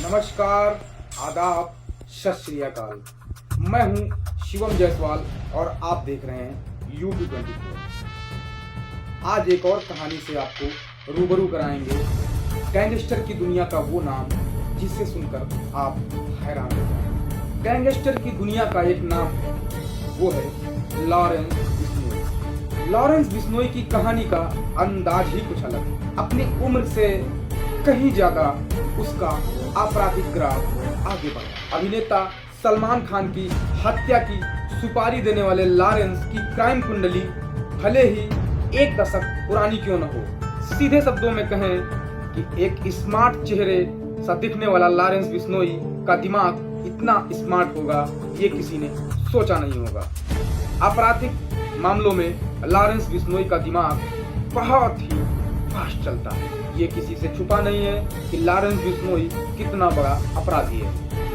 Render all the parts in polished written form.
नमस्कार, आदाब, सत श्री अकाल। मैं हूं शिवम जायसवाल और आप देख रहे हैं यूट्यूब 24। आज एक और कहानी से आपको रूबरू कराएंगे। गैंगस्टर की दुनिया का वो नाम जिसे सुनकर आप हैरान हो जाएंगे। गैंगस्टर की दुनिया का एक नाम है, वो है लॉरेंस बिश्नोई। लॉरेंस बिश्नोई की कहानी का अंदाज ही कुछ अलग है। अपनी उम्र से कहीं ज्यादा उसका आपराधिक ग्राफ आगे बढ़ा। अभिनेता सलमान खान की हत्या की सुपारी देने वाले लॉरेंस की क्राइम कुंडली भले ही एक दशक पुरानी क्यों न हो, सीधे शब्दों में कहें कि एक स्मार्ट चेहरे सा दिखने वाला लॉरेंस बिश्नोई का दिमाग इतना स्मार्ट होगा ये किसी ने सोचा नहीं होगा। आपराधिक मामलों में लॉरेंस बिश्नोई का दिमाग बहुत ही फास्ट चलता है। ये किसी से छुपा नहीं है कि लॉरेंस बिश्नोई कितना बड़ा अपराधी है।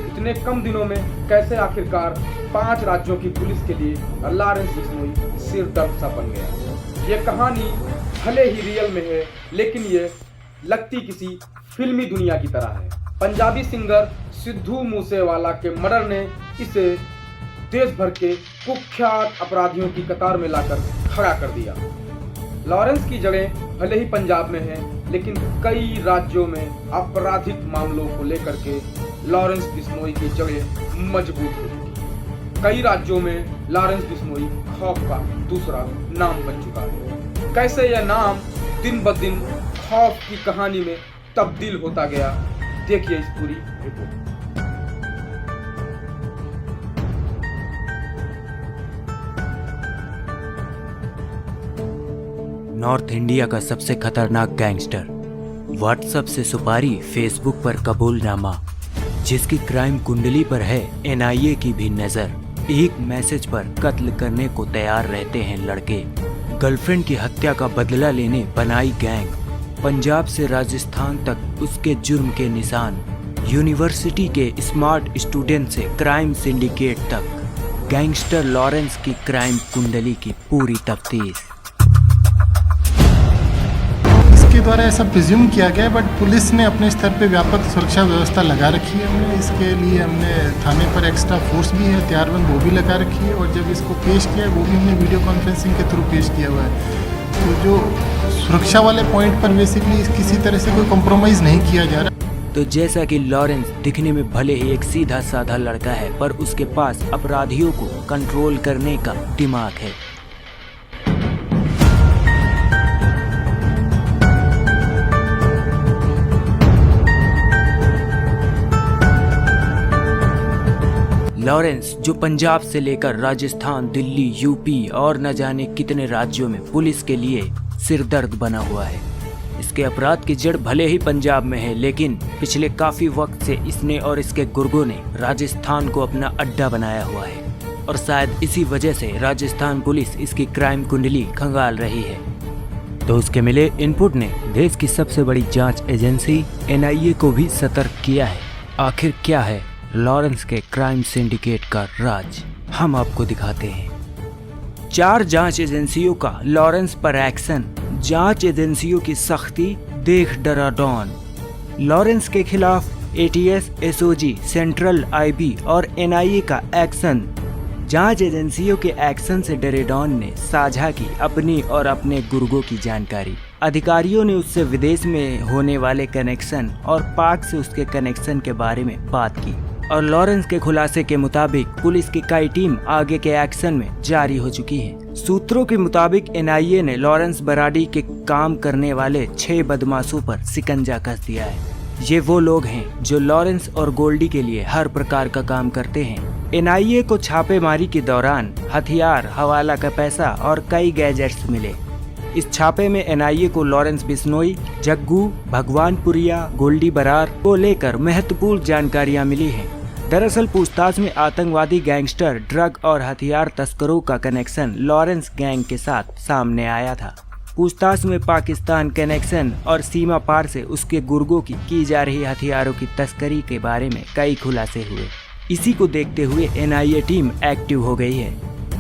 इतने कम दिनों में कैसे आखिरकार 5 राज्यों की पुलिस के लिए लॉरेंस बिश्नोई सिर दर्द सा बन गया। ये कहानी भले ही रियल में है, लेकिन ये लगती किसी फिल्मी दुनिया की तरह है। पंजाबी सिंगर सिद्धू मूसेवाला के मर्डर ने इसे देश भर के कुख्यात अपराधियों की कतार में लाकर खड़ा कर दिया। लॉरेंस की जड़ें भले ही पंजाब में हैं, लेकिन कई राज्यों में आपराधिक मामलों को लेकर के लॉरेंस बिश्नोई की जड़ें मजबूत हुई। कई राज्यों में लॉरेंस बिश्नोई खौफ का दूसरा नाम बन चुका है। कैसे यह नाम दिन ब दिन खौफ की कहानी में तब्दील होता गया, देखिए इस पूरी रिपोर्ट। नॉर्थ इंडिया का सबसे खतरनाक गैंगस्टर, व्हाट्सएप से सुपारी, फेसबुक पर कबूलनामा, जिसकी क्राइम कुंडली पर है एनआईए की भी नजर। एक मैसेज पर कत्ल करने को तैयार रहते हैं लड़के। गर्लफ्रेंड की हत्या का बदला लेने बनाई गैंग। पंजाब से राजस्थान तक उसके जुर्म के निशान। यूनिवर्सिटी के स्मार्ट स्टूडेंट से क्राइम सिंडिकेट तक, गैंगस्टर लॉरेंस की क्राइम कुंडली की पूरी तफ्तीश। के द्वारा ऐसा प्रिज्यूम किया गया है, बट पुलिस ने अपने स्तर पे व्यापक सुरक्षा व्यवस्था लगा रखी है। हमने इसके लिए हमने थाने पर एक्स्ट्रा फोर्स भी है, हथियारबंद वो भी लगा रखी है, और जब इसको पेश किया है वो भी हमने वीडियो कॉन्फ्रेंसिंग के थ्रू पेश किया हुआ है। तो जो सुरक्षा वाले पॉइंट पर बेसिकली किसी तरह से कोई कॉम्प्रोमाइज़ नहीं किया जा रहा। तो जैसा कि लॉरेंस दिखने में भले ही एक सीधा साधा लड़का है, पर उसके पास अपराधियों को कंट्रोल करने का दिमाग है। लॉरेंस, जो पंजाब से लेकर राजस्थान, दिल्ली, यूपी और न जाने कितने राज्यों में पुलिस के लिए सिरदर्द बना हुआ है। इसके अपराध की जड़ भले ही पंजाब में है, लेकिन पिछले काफी वक्त से इसने और इसके गुर्गों ने राजस्थान को अपना अड्डा बनाया हुआ है, और शायद इसी वजह से राजस्थान पुलिस इसकी क्राइम कुंडली खंगाल रही है। तो उसके मिले इनपुट ने देश की सबसे बड़ी जांच एजेंसी एनआईए को भी सतर्क किया है। आखिर क्या है लॉरेंस के क्राइम सिंडिकेट का राज, हम आपको दिखाते हैं। 4 जांच एजेंसियों का लॉरेंस पर एक्शन। जांच एजेंसियों की सख्ती देख डरा डॉन। लॉरेंस के खिलाफ एटीएस, एसओजी, सेंट्रल आईबी और एनआईए का एक्शन। जांच एजेंसियों के एक्शन से डरे डॉन ने साझा की अपनी और अपने गुर्गों की जानकारी। अधिकारियों ने उससे विदेश में होने वाले कनेक्शन और पाक से उसके कनेक्शन के बारे में बात की, और लॉरेंस के खुलासे के मुताबिक पुलिस की कई टीम आगे के एक्शन में जारी हो चुकी है। सूत्रों के मुताबिक एनआईए ने लॉरेंस बराडी के काम करने वाले 6 बदमाशों पर शिकंजा कस दिया है। ये वो लोग हैं जो लॉरेंस और गोल्डी के लिए हर प्रकार का काम करते हैं। एनआईए को छापेमारी के दौरान हथियार, हवाला का पैसा और कई गैजेट्स मिले। इस छापे में एनआईए को लॉरेंस बिश्नोई, जग्गू, भगवानपुरिया, गोल्डी बरार को लेकर महत्वपूर्ण जानकारियां मिली हैं। दरअसल पूछताछ में आतंकवादी, गैंगस्टर, ड्रग और हथियार तस्करों का कनेक्शन लॉरेंस गैंग के साथ सामने आया था। पूछताछ में पाकिस्तान कनेक्शन और सीमा पार से उसके गुर्गों की जा रही हथियारों की तस्करी के बारे में कई खुलासे हुए। इसी को देखते हुए एनआईए टीम एक्टिव हो गई है।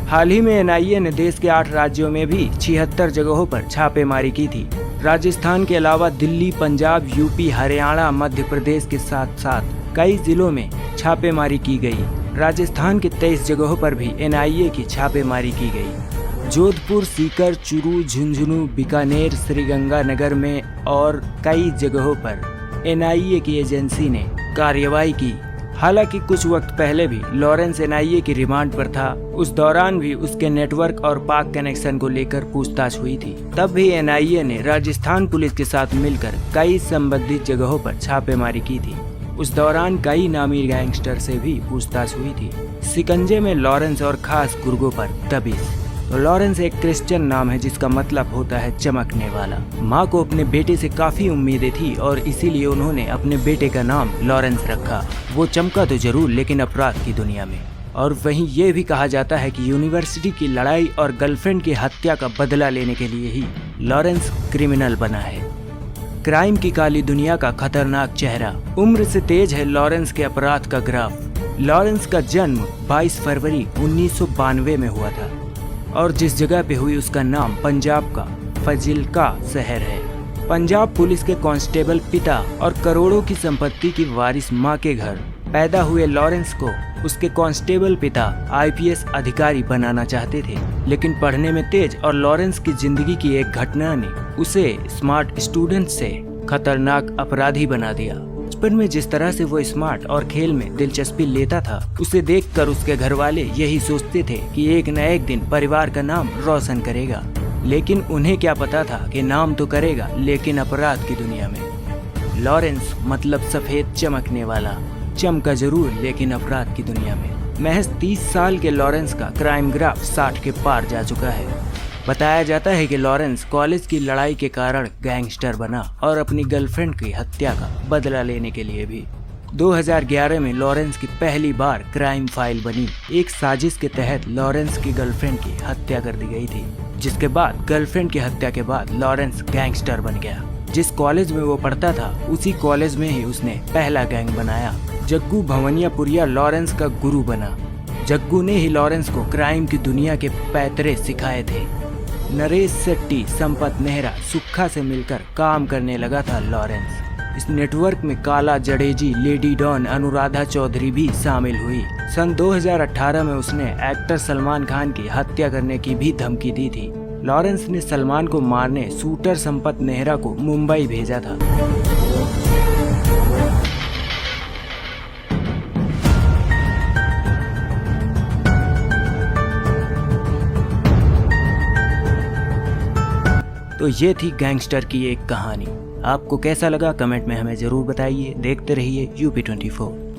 हाल ही में एनआईए ने देश के 8 राज्यों में भी 76 जगहों पर छापेमारी की थी। राजस्थान के अलावा दिल्ली, पंजाब, यूपी, हरियाणा, मध्य प्रदेश के साथ साथ कई जिलों में छापेमारी की गई। राजस्थान के 23 जगहों पर भी एनआईए की छापेमारी की गई। जोधपुर, सीकर, चूरू, झुंझुनू, बीकानेर, श्रीगंगानगर में और कई जगहों पर एनआईए की एजेंसी ने कार्रवाई की। हालांकि कुछ वक्त पहले भी लॉरेंस एनआईए की रिमांड पर था। उस दौरान भी उसके नेटवर्क और पाक कनेक्शन को लेकर पूछताछ हुई थी। तब भी एनआईए ने राजस्थान पुलिस के साथ मिलकर कई संबंधित जगहों पर छापेमारी की थी। उस दौरान कई नामी गैंगस्टर से भी पूछताछ हुई थी। शिकंजे में लॉरेंस और खास गुर्गों पर दबिश। तो लॉरेंस एक क्रिश्चियन नाम है जिसका मतलब होता है चमकने वाला। माँ को अपने बेटे से काफी उम्मीदें थी और इसीलिए उन्होंने अपने बेटे का नाम लॉरेंस रखा। वो चमका तो जरूर, लेकिन अपराध की दुनिया में। और वहीं ये भी कहा जाता है कि यूनिवर्सिटी की लड़ाई और गर्लफ्रेंड की हत्या का बदला लेने के लिए ही लॉरेंस क्रिमिनल बना है। क्राइम की काली दुनिया का खतरनाक चेहरा। उम्र से तेज है लॉरेंस के अपराध का ग्राफ। लॉरेंस का जन्म 22 फरवरी 1992 में हुआ था और जिस जगह पे हुई उसका नाम पंजाब का फाजिल्का शहर है। पंजाब पुलिस के कांस्टेबल पिता और करोड़ों की संपत्ति की वारिस मां के घर पैदा हुए लॉरेंस को उसके कांस्टेबल पिता आईपीएस अधिकारी बनाना चाहते थे, लेकिन पढ़ने में तेज और लॉरेंस की जिंदगी की एक घटना ने उसे स्मार्ट स्टूडेंट से खतरनाक अपराधी बना दिया। बचपन में जिस तरह से वो स्मार्ट और खेल में दिलचस्पी लेता था, उसे देखकर उसके घर वाले यही सोचते थे कि एक न एक दिन परिवार का नाम रोशन करेगा। लेकिन उन्हें क्या पता था कि नाम तो करेगा, लेकिन अपराध की दुनिया में। लॉरेंस मतलब सफेद चमकने वाला। चमका जरूर, लेकिन अपराध की दुनिया में। महज 30 साल के लॉरेंस का क्राइम ग्राफ 60 के पार जा चुका है। बताया जाता है कि लॉरेंस कॉलेज की लड़ाई के कारण गैंगस्टर बना और अपनी गर्लफ्रेंड की हत्या का बदला लेने के लिए भी। 2011 में लॉरेंस की पहली बार क्राइम फाइल बनी। एक साजिश के तहत लॉरेंस की गर्लफ्रेंड की हत्या कर दी गई थी, जिसके बाद गर्लफ्रेंड की हत्या के बाद लॉरेंस गैंगस्टर बन गया। जिस कॉलेज में वो पढ़ता था उसी कॉलेज में ही उसने पहला गैंग बनाया। जग्गू भवनियापुरिया लॉरेंस का गुरु बना। जग्गू ने ही लॉरेंस को क्राइम की दुनिया के पैतरे सिखाए थे। नरेश शेट्टी, संपत नेहरा, सुक्खा से मिलकर काम करने लगा था लॉरेंस। इस नेटवर्क में काला जडेजी, लेडी डॉन, अनुराधा चौधरी भी शामिल हुई। सन 2018 में उसने एक्टर सलमान खान की हत्या करने की भी धमकी दी थी। लॉरेंस ने सलमान को मारने शूटर संपत नेहरा को मुंबई भेजा था। तो ये थी गैंगस्टर की एक कहानी। आपको कैसा लगा कमेंट में हमें जरूर बताइए। देखते रहिए UP24।